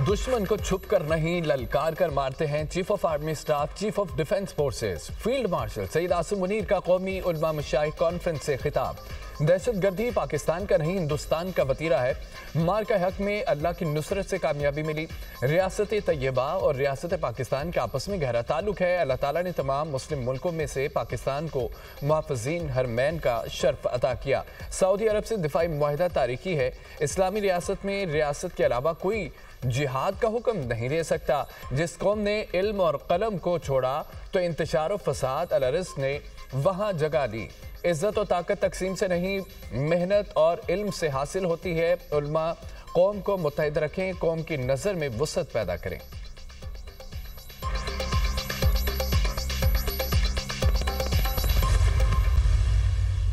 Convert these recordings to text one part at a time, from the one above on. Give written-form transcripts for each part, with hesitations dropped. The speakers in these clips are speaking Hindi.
दुश्मन को छुप कर नहीं ललकार कर मारते हैं chief of army staff, chief of defence forces field marshal Syed Asim Munir का कौमी उलमा मशाइख कॉन्फ्रेंस से खिताब। दहशतगर्दी पाकिस्तान का नहीं हिंदुस्तान का वतीरा है। मार का हक में अल्लाह की नुसरत से कामयाबी मिली। रियासत तैयबा और रियासत पाकिस्तान के आपस में गहरा ताल्लुक है। अल्लाह ताला ने तमाम मुस्लिम मुल्कों में से पाकिस्तान को मुहाफ़िज़ीन हरमैन का शर्फ अता किया। सऊदी अरब से दिफाई मुआहिदा तारीखी है। इस्लामी रियासत में रियासत के अलावा कोई जिहाद का हुक्म नहीं दे सकता। जिस कौम ने इल्म और कलम को छोड़ा तो इंतशार और फसाद अलरिज़्क़ ने वहाँ जगह ली। इज्जत और ताकत तकसीम से नहीं, मेहनत और इल्म से हासिल होती है। उल्मा कौम को मुत्तहिद रखें, कौम की नज़र में वुसअत पैदा करें।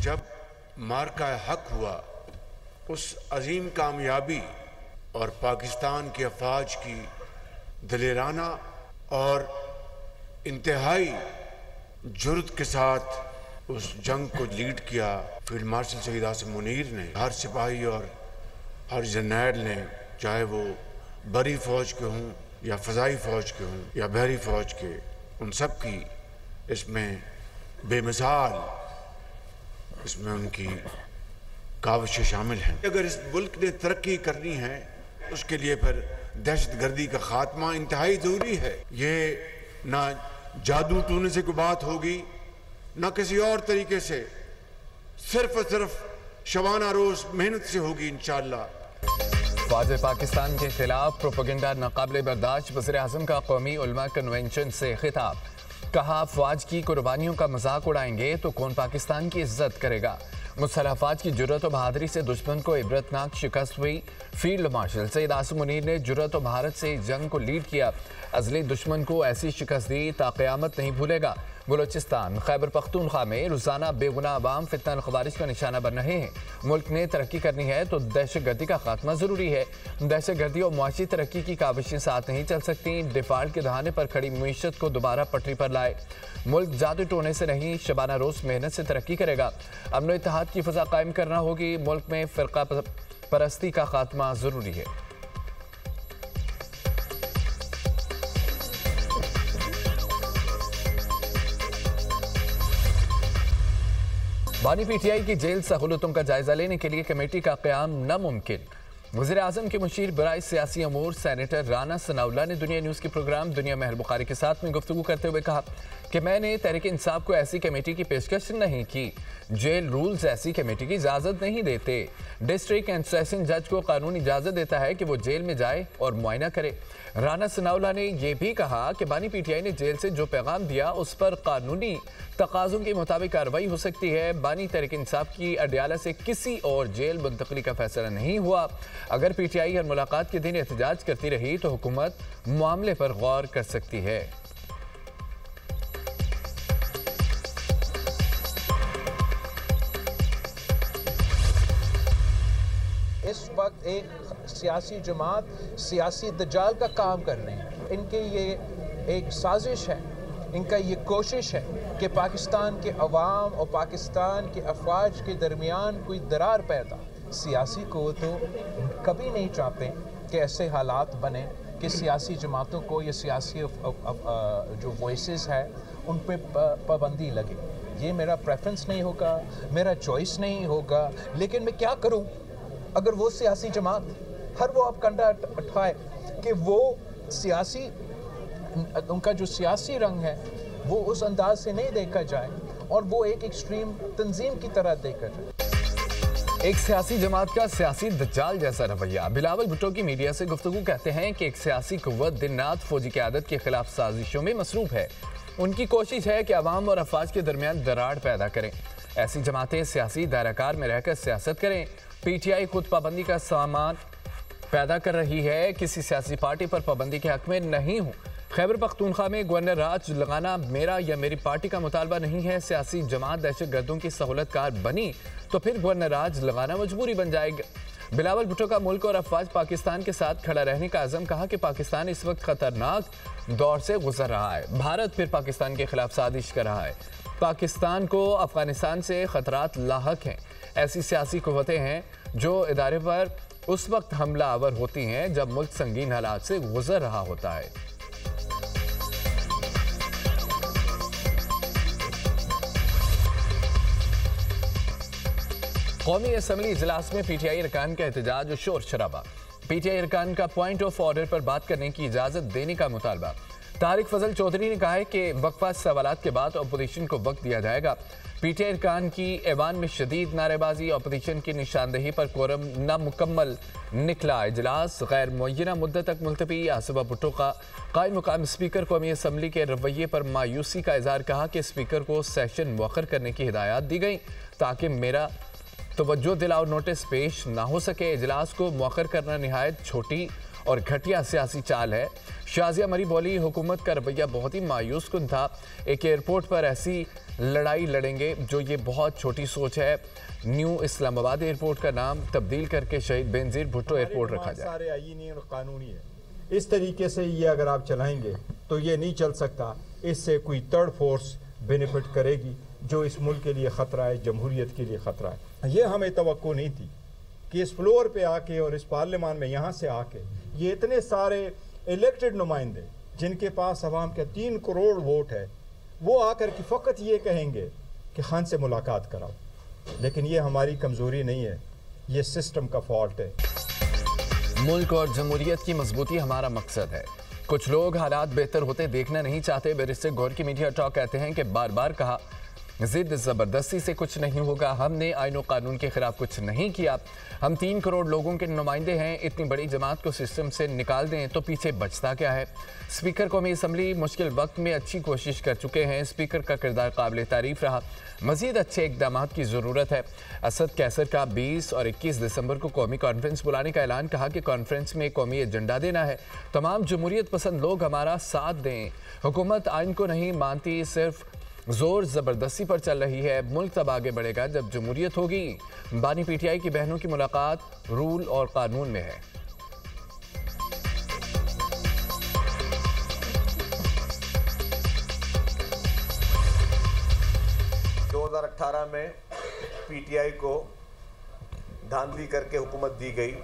जब मार्का हक हुआ, उस अजीम कामयाबी और पाकिस्तान की अफवाज की दलेराना और इंतहाई जुर्रत के साथ उस जंग को लीड किया फील्ड मार्शल सईद आसिम मुनीर ने। हर सिपाही और हर जर्नैल ने, चाहे वो बरी फौज के हों या फ़ज़ाई फ़ौज के हों या बहरी फ़ौज के, उन सब की इसमें बेमिसाल इसमें उनकी काविशें शामिल हैं। अगर इस मुल्क ने तरक्की करनी है, उसके लिए फिर दहशतगर्दी का खात्मा इंतहाई ज़रूरी है। ये ना जादू टूने से कोई बात होगी, ना किसी और तरीके से, सिर्फ और सिर्फ शबाना रोज मेहनत से होगी इंशाअल्लाह। फौज पाकिस्तान के खिलाफ प्रोपेगेंडा नाकाबिले बर्दाश्त। वज़ीर आज़म का कौमी उलमा कन्वेंशन से खिताब। कहा, फौज की कुर्बानियों का मजाक उड़ाएंगे तो कौन पाकिस्तान की इज्जत करेगा। मुसल्लह अफवाज की जुर्रत और बहादुरी से दुश्मन को इबरतनाक शिकस्त हुई। फील्ड मार्शल सईद आसिम मुनीर ने जुर्रत और महारत से जंग को लीड किया। अज़ली दुश्मन को ऐसी शिकस्त दी ता क़यामत नहीं भूलेगा। बलोचिस्तान खैबर पख्तूनख्वा में रोजाना बेगुनाह अवाम फितना ख़वारिज का निशाना बन रहे हैं। मुल्क ने तरक्की करनी है तो दहशतगर्दी का खात्मा ज़रूरी है। दहशतगर्दी और मुआशी तरक्की की काविशें साथ नहीं चल सकती। डिफ़ाल्ट के दहाने पर खड़ी मीशत को दोबारा पटरी पर लाए। मुल्क जादू टोने से नहीं, शबाना रोज मेहनत से तरक्की करेगा। अमन और इत्तेहाद की फ़ज़ा कायम करना होगी। मुल्क में फ़िरका परस्ती का खात्मा ज़रूरी है। बानी पीटीआई की जेल सहूलतों का जायजा लेने के लिए कमेटी का क़याम नामुमकिन। वज़ीर आज़म के मुशीर बराए सियासी अमूर सेनेटर राना सनाउल्लाह ने दुनिया न्यूज़ के प्रोग्राम दुनिया में बुखारी के साथ में गुफ्तगू करते हुए कहा कि मैंने तहरीक इंसाफ को ऐसी कमेटी की पेशकश नहीं की। जेल रूल्स ऐसी कमेटी की इजाज़त नहीं देते। डिस्ट्रिक्ट एंड सेशन जज को कानून इजाज़त देता है कि वो जेल में जाए और मुआयना करे। राना सनाउल्लाह ने यह भी कहा कि बानी पीटीआई ने जेल से जो पैगाम दिया उस पर कानूनी तकाज़ों के मुताबिक कार्रवाई हो सकती है। बानी तहरीक इंसाफ की अडयाला से किसी और जेल मुंतकली का फैसला नहीं हुआ। अगर पीटीआई हर मुलाकात के दिन एहतजाज करती रही तो हुकूमत मामले पर गौर कर सकती है। इस वक्त एक सियासी जमात सियासी दजाल का काम कर रहे हैं। इनके ये एक साजिश है, इनका ये कोशिश है कि पाकिस्तान के अवाम और पाकिस्तान के अफवाज के दरमियान कोई दरार पैदा। सियासी को तो कभी नहीं चाहते कि ऐसे हालात बने कि सियासी जमातों को या सियासी जो वॉइसेस है उन पे पाबंदी लगे। ये मेरा प्रेफरेंस नहीं होगा, मेरा चॉइस नहीं होगा, लेकिन मैं क्या करूं अगर वो सियासी जमात हर वो आप कंधा उठाए कि वो सियासी उनका जो सियासी रंग है वो उस अंदाज से नहीं देखा जाए और वो एक एक्सट्रीम तंजीम की तरह देखा जाए। एक सियासी जमात का सियासी दज्जाल जैसा रवैया। बिलावल भुट्टो की मीडिया से गुफ्तगू कहते हैं कि एक सियासी कुव्वत दिन रात फौजी क़यादत के खिलाफ साजिशों में मसरूफ है। उनकी कोशिश है कि अवाम और अफवाज के दरमियान दरार पैदा करें। ऐसी जमातें सियासी दायराकार में रहकर सियासत करें। पीटीआई खुद पाबंदी का सामान पैदा कर रही है। किसी सियासी पार्टी पर पाबंदी के हक में नहीं हूँ। खैबर पख्तूनख्वा में गवर्नर राज लगाना मेरा या मेरी पार्टी का मुतालबा नहीं है। सियासी जमात दहशतगर्दों की सहूलतकार बनी तो फिर गवर्नर राज लगाना मजबूरी बन जाएगा। बिलावल भुट्टो का मुल्क और अफवाज पाकिस्तान के साथ खड़ा रहने का अज़म। कहा कि पाकिस्तान इस वक्त खतरनाक दौर से गुजर रहा है। भारत फिर पाकिस्तान के खिलाफ साजिश कर रहा है। पाकिस्तान को अफगानिस्तान से खतरात लाहक हैं। ऐसी सियासी कुव्वतें हैं जो इदारे पर उस वक्त हमलावर होती हैं जब मुल्क संगीन हालात से गुजर रहा होता है। कौमी असम्बली इजलास में पीटीआई अरकान का एहतजाज और शोर शराबा। पीटीआई अरकान का पॉइंट ऑफ ऑर्डर पर बात करने की इजाजत देने का मुतालबा। तारिक फजल चौधरी ने कहा है कि वक्फा सवालात के बाद अपोजिशन को वक्त दिया जाएगा। पीटीआई अरकान की ऐवान में शदीद नारेबाजी, अपोजिशन की निशानदेही पर कोरम नामुकम्मल निकला। इजलास गैर मुअय्यना मुद्दत तक मुलतवी। आसिफा भुट्टो का कायम मुकाम स्पीकर कौमी असम्बली के रवैये पर मायूसी का इजहार। कहा कि स्पीकर को सेशन मुअख्खर करने की हिदायत दी गई ताकि मेरा तवज्जो दिलाओ नोटिस पेश ना हो सके। इजलास को मुअख्खर करना निहायत छोटी और घटिया सियासी चाल है। शाजिया मरी बोली, हुकूमत का रवैया बहुत ही मायूस कुन था। एक एयरपोर्ट पर ऐसी लड़ाई लड़ेंगे जो ये बहुत छोटी सोच है। न्यू इस्लामाबाद एयरपोर्ट का नाम तब्दील करके शहीद बेनजीर भुट्टो एयरपोर्ट रखा जाए। सारे आईनी और कानूनी है। इस तरीके से ये अगर आप चलाएंगे तो ये नहीं चल सकता। इससे कोई थर्ड फोर्स बेनिफिट करेगी जो इस मुल्क के लिए ख़तरा है, जमहूरियत के लिए ख़तरा है। ये हमें तवक्को नहीं थी कि इस फ्लोर पे आके और इस पार्लियामान में यहाँ से आके ये इतने सारे इलेक्टेड नुमाइंदे जिनके पास अवाम के 3 करोड़ वोट है, वो आकर के फ़कत ये कहेंगे कि खान से मुलाकात कराओ। लेकिन ये हमारी कमज़ोरी नहीं है, ये सिस्टम का फॉल्ट है। मुल्क और जमहूरियत की मजबूती हमारा मकसद है। कुछ लोग हालात बेहतर होते देखना नहीं चाहते। बैरिस्टर गौर की मीडिया टॉक कहते हैं कि बार बार कहा जिद ज़बरदस्ती से कुछ नहीं होगा। हमने आईन और कानून के खिलाफ कुछ नहीं किया। हम 3 करोड़ लोगों के नुमाइंदे हैं। इतनी बड़ी जमात को सिस्टम से निकाल दें तो पीछे बचता क्या है। स्पीकर कौमी असम्बली मुश्किल वक्त में अच्छी कोशिश कर चुके हैं। स्पीकर का किरदार काबिल तारीफ रहा। मजीद अच्छे इकदाम की ज़रूरत है। असद कैसर का 20 और 21 दिसंबर को कौमी कॉन्फ्रेंस बुलाने का ऐलान। कहा कि कॉन्फ्रेंस में कौमी एजेंडा देना है। तमाम जमहूरियत पसंद लोग हमारा साथ दें। हुकूमत आइन को नहीं मानती, सिर्फ जोर ज़बरदस्ती पर चल रही है। मुल्क तब आगे बढ़ेगा जब जमहूरियत होगी। बानी पीटीआई की बहनों की मुलाकात रूल और कानून में है। 2018 में पीटीआई को धांधली करके हुकूमत दी गई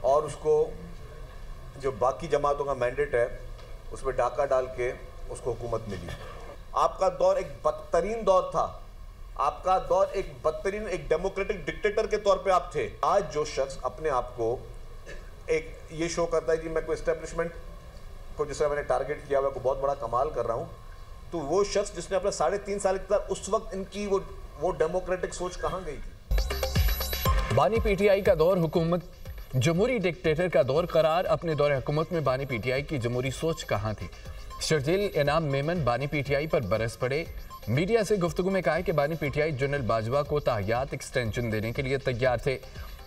और उसको जो बाकी जमातों का मैंडेट है उसमें डाका डाल के उसको हुकूमत मिली। आपका दौर एक बदतरीन दौर था। आपका दौर एक बदतरीन, एक डेमोक्रेटिक डिक्टेटर के तौर पे आप थे। आज जो शख्स अपने आप को एक ये शो करता है कि मैं कोई एस्टेब्लिशमेंट को जिस तरह मैंने टारगेट किया हुआ को बहुत बड़ा कमाल कर रहा हूँ, तो वो शख्स जिसने अपने 3.5 साल के बाद उस वक्त इनकी वो डेमोक्रेटिक सोच कहाँ गई थी। बानी पीटीआई का दौर हुकूमत जमहूरी डिक्टेटर का दौर करार। अपने दौर हुकूमत में बानी पीटीआई की जमहूरी सोच कहाँ थी। शर्जील इनाम मेमन बानी पीटीआई पर बरस पड़े। मीडिया से गुफ्तगू में कहा कि बानी पीटीआई जनरल बाजवा को ताहियात एक्सटेंशन देने के लिए तैयार थे।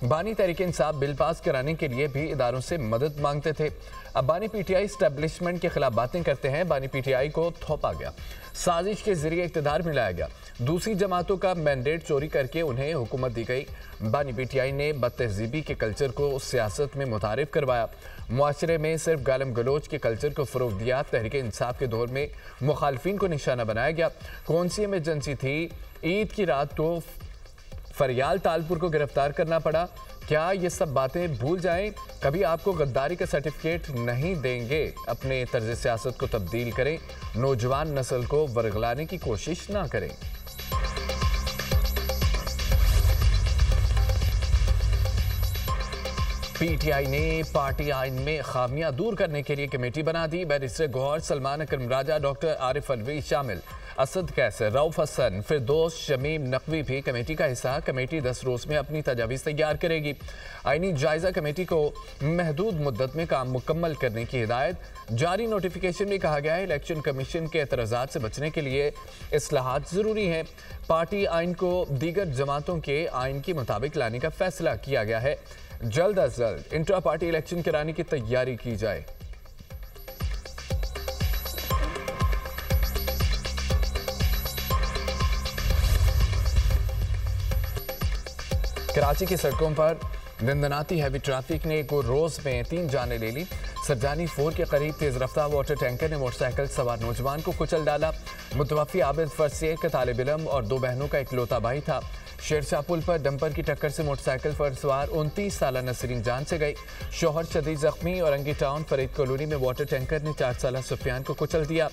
बानी तहरीक इंसाफ बिल पास कराने के लिए भी इदारों से मदद मांगते थे। अब बानी पीटीआई स्टैब्लिशमेंट के खिलाफ बातें करते हैं। बानी पीटीआई को थोपा गया, साजिश के जरिए इक़्तिदार में लाया गया। दूसरी जमातों का मैंडेट चोरी करके उन्हें हुकूमत दी गई। बानी पीटीआई ने बदतहजीबी के कल्चर को सियासत में मुतारिफ करवाया। मुआशरे में सिर्फ गालम गलोच के कल्चर को फ़रोग़ दिया। तहरीक इंसाफ के दौर में मुखालफिन को निशाना बनाया गया। कौन सी इमरजेंसी थी? ईद की रात को फरियाल तालपुर को गिरफ्तार करना पड़ा। क्या ये सब बातें भूल जाएं? कभी आपको गद्दारी का सर्टिफिकेट नहीं देंगे। अपने तर्ज सियासत को तब्दील करें। नौजवान नस्ल को वर्गलाने की कोशिश ना करें। पीटीआई ने पार्टी आइन में खामियां दूर करने के लिए कमेटी बना दी। बैरिस्टर गौहर, सलमान अकरम राजा, डॉक्टर आरिफ अलवी शामिल। असद कैसर, रऊफ हसन, फिरदौस, शमीम नकवी भी कमेटी का हिस्सा। कमेटी 10 रोज़ में अपनी तजावीज़ तैयार करेगी। आइनी जायज़ा कमेटी को महदूद मुद्दत में काम मुकम्मल करने की हिदायत। जारी नोटिफिकेशन में कहा गया है इलेक्शन कमीशन के एतराज़ात से बचने के लिए इस्लाहात ज़रूरी हैं। पार्टी आइन को दीगर जमातों के आइन के मुताबिक लाने का फैसला किया गया है। जल्द अज जल्द इंट्रा पार्टी इलेक्शन कराने की तैयारी की जाए। कराची की सड़कों पर दंदनाती हैवी ट्रैफिक ने एक रोज में 3 जानें ले ली। सरजानी 4 के करीब तेज रफ्तार वाटर टैंकर ने मोटरसाइकिल सवार नौजवान को कुचल डाला। मुतवफ़ी आबिद फर्से का तालिब इल्म और 2 बहनों का इकलौता भाई था। शेरशाह पुल पर डंपर की टक्कर से मोटरसाइकिल पर सवार 29 साला नसरीन जान से गई। शौहर शदीद जख्मी। औरंगी टाउन फरीद कॉलोनी में वाटर टैंकर ने 4 साला सुफियान को कुचल दिया।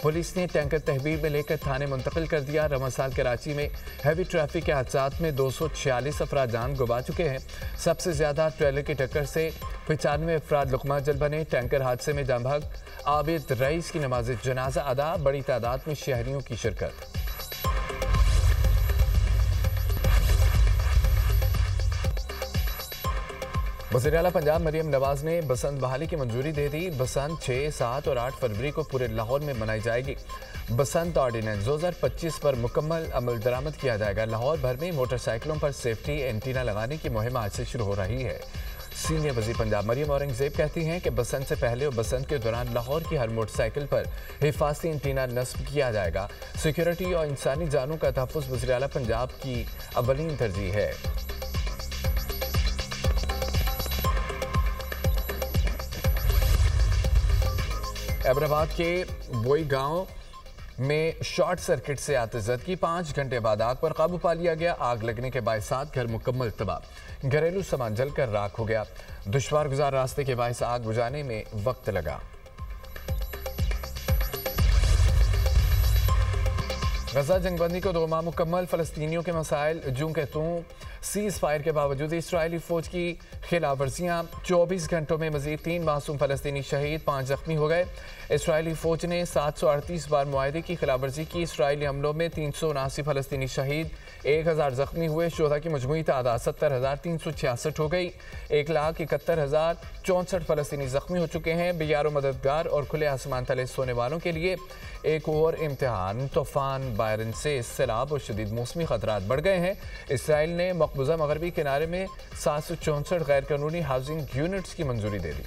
पुलिस ने टैंकर तहवील में लेकर थाने मुंतकिल कर दिया। रमजान कराची में हैवी ट्रैफिक के हादसात में 246 अफराद जान गंवा चुके हैं। सबसे ज्यादा ट्रेलर की टक्कर से 95 अफराद लुकमा जल बने। टैंकर हादसे में दम भाग आबिद रईस की नमाज जनाजा अदा। बड़ी तादाद में शहरियों की शिरकत। वज़ीर आला पंजाब मरियम नवाज ने बसंत बहाली की मंजूरी दे दी। बसंत 6, 7 और 8 फरवरी को पूरे लाहौर में मनाई जाएगी। बसंत ऑर्डिनेंस 2025 पर मुकम्मल अमल दरामद किया जाएगा। लाहौर भर में मोटरसाइकिलों पर सेफ्टी एंटीना लगाने की मुहिम आज से शुरू हो रही है। सीनियर वज़ीर पंजाब मरियम औरंगजेब कहती हैं कि बसंत से पहले और बसंत के दौरान लाहौर की हर मोटरसाइकिल पर हिफाजती एंटीना नस्ब किया जाएगा। सिक्योरिटी और इंसानी जानों का तहफ़्फ़ुज़ वज़ीर आला पंजाब की अव्वलीन तरजीह है। हैदराबाद के बोई गांव में शॉर्ट सर्किट से आतिशबाजी 5 घंटे बाद आग पर काबू पा लिया गया। आग लगने के बायसात घर मुकम्मल तबाह। घरेलू सामान जलकर राख हो गया। दुश्वार गुजार रास्ते के बायस आग बुझाने में वक्त लगा। गजा जंगबंदी को 2 माह मुकम्मल। फलस्तीनियों के मसाइल जूं के तूं। सीज फायर के बावजूद इसराइली फौज की खिलाफ वर्जियाँ। 24 घंटों में मजीद 3 मासूम फलस्तीनी शहीद, 5 जख्मी हो गए। इसराइली फौज ने 738 बार मुआहदे की खिलाफ वर्जी की। इसराइली हमलों में 379 फलस्तीनी शहीद, 1000 जख्मी हुए। शोधा की मजमूई तादाद 70,366 हो गई। 1,71,064 फलस्तीनी जख्मी हो चुके हैं। बेयारो मददगार और खुले आसमान तले सोने वालों के लिए एक और इम्तिहान। तूफान बायरन से सैलाब और शदीद मौसमी खतरात बढ़ गए हैं। इसराइल ने मकबूजा मगरबी किनारे में 764 गैर कानूनी हाउसिंग यूनिट्स की मंजूरी दे दी।